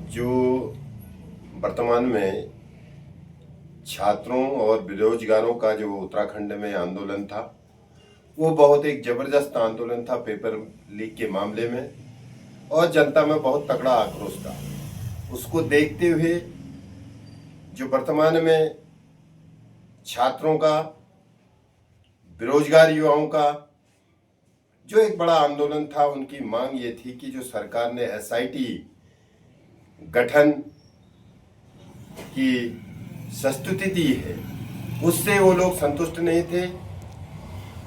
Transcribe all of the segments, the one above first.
जो वर्तमान में छात्रों और बेरोजगारों का जो उत्तराखंड में आंदोलन था, वो बहुत एक जबरदस्त आंदोलन था पेपर लीक के मामले में, और जनता में बहुत तगड़ा आक्रोश था। उसको देखते हुए जो वर्तमान में छात्रों का, बेरोजगार युवाओं का जो एक बड़ा आंदोलन था, उनकी मांग ये थी कि जो सरकार ने एसआईटी गठन की संस्तुति दी है, उससे वो लोग संतुष्ट नहीं थे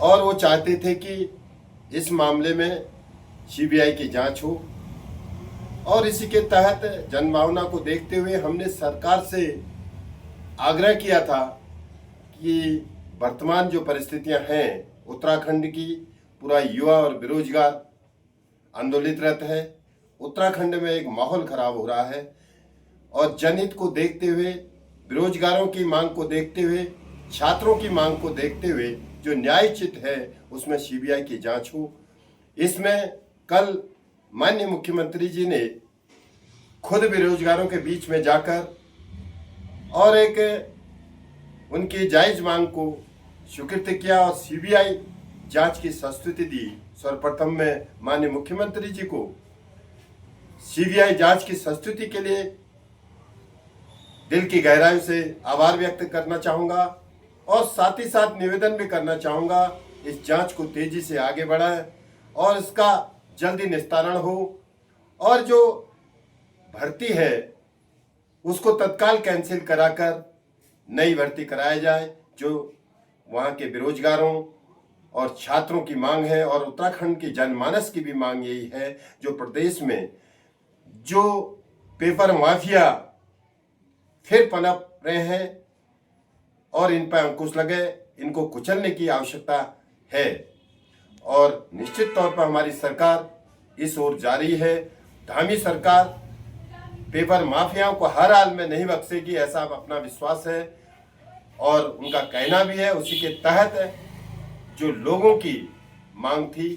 और वो चाहते थे कि इस मामले में सीबीआई की जांच हो। और इसी के तहत जनभावना को देखते हुए हमने सरकार से आग्रह किया था कि वर्तमान जो परिस्थितियां हैं उत्तराखंड की, पूरा युवा और बेरोजगार आंदोलित रहता है। उत्तराखंड में एक माहौल खराब हो रहा है और जनहित को देखते हुए, बेरोजगारों की मांग को देखते हुए, छात्रों की मांग को देखते हुए जो न्यायचित है उसमें सीबीआई की जांच हो। इसमें कल माननीय मुख्यमंत्री जी ने खुद बेरोजगारों के बीच में जाकर और एक उनकी जायज मांग को स्वीकृत किया और सीबीआई जांच की संस्तुति दी। सर्वप्रथम में माननीय मुख्यमंत्री जी को सीबीआई जांच की संस्तुति के लिए दिल की गहराई से आभार व्यक्त करना चाहूँगा और साथ ही साथ निवेदन भी करना चाहूँगा इस जांच को तेजी से आगे बढ़ाएं और इसका जल्दी निस्तारण हो और जो भर्ती है उसको तत्काल कैंसिल कराकर नई भर्ती कराया जाए, जो वहाँ के बेरोजगारों और छात्रों की मांग है। और उत्तराखंड की जनमानस की भी मांग यही है, जो प्रदेश में जो पेपर माफिया फिर पनप रहे हैं और इन पर अंकुश लगे, इनको कुचलने की आवश्यकता है। और निश्चित तौर पर हमारी सरकार इस ओर जा रही है। धामी सरकार पेपर माफियाओं को हर हाल में नहीं बख्शेगी, ऐसा अपना विश्वास है और उनका कहना भी है। उसी के तहत जो लोगों की मांग थी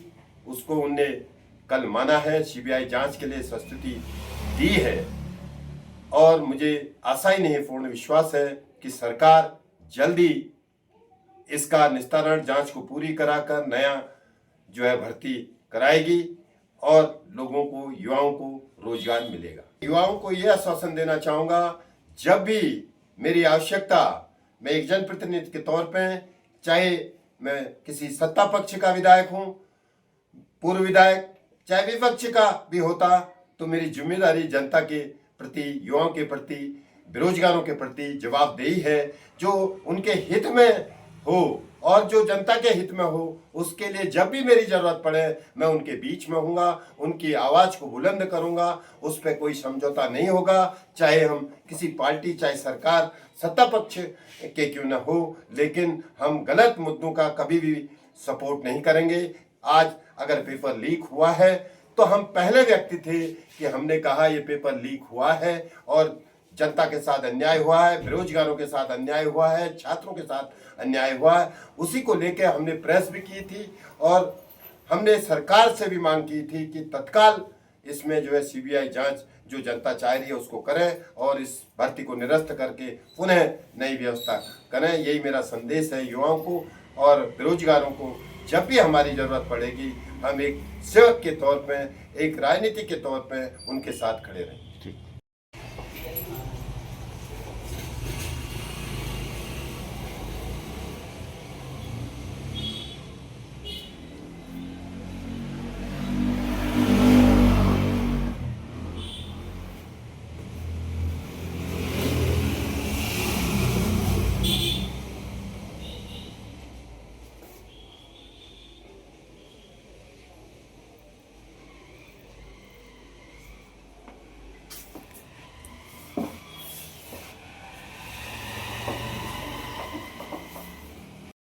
उसको उनने कल माना है, सीबीआई जांच के लिए संस्तुति दी है और मुझे आशा ही नहीं, पूर्ण विश्वास है कि सरकार जल्दी इसका निस्तारण, जांच को पूरी कराकर नया जो है भर्ती कराएगी और लोगों को, युवाओं को रोजगार मिलेगा। युवाओं को यह आश्वासन देना चाहूँगा, जब भी मेरी आवश्यकता, मैं एक जनप्रतिनिधि के तौर पे, चाहे मैं किसी सत्ता पक्ष का विधायक हूँ, पूर्व विधायक, चाहे विपक्ष का भी होता, तो मेरी जिम्मेदारी जनता के प्रति, युवाओं के प्रति, बेरोजगारों के प्रति जवाबदेही है। जो उनके हित में हो और जो जनता के हित में हो, उसके लिए जब भी मेरी जरूरत पड़े मैं उनके बीच में होऊंगा, उनकी आवाज को बुलंद करूंगा। उस पर कोई समझौता नहीं होगा, चाहे हम किसी पार्टी, चाहे सरकार, सत्ता पक्ष के क्यों न हो, लेकिन हम गलत मुद्दों का कभी भी सपोर्ट नहीं करेंगे। आज अगर पेपर लीक हुआ है तो हम पहले व्यक्ति थे कि हमने कहा ये पेपर लीक हुआ है और जनता के साथ अन्याय हुआ है, बेरोजगारों के साथ अन्याय हुआ है, छात्रों के साथ अन्याय हुआ है। उसी को लेकर हमने प्रेस भी की थी और हमने सरकार से भी मांग की थी कि तत्काल इसमें जो है सीबीआई जांच जो जनता चाह रही है उसको करें और इस भर्ती को निरस्त करके पुनः नई व्यवस्था करें। यही मेरा संदेश है युवाओं को और बेरोजगारों को। जब भी हमारी जरूरत पड़ेगी हम एक सेवक के तौर पे, एक राजनीति के तौर पे उनके साथ खड़े रहें।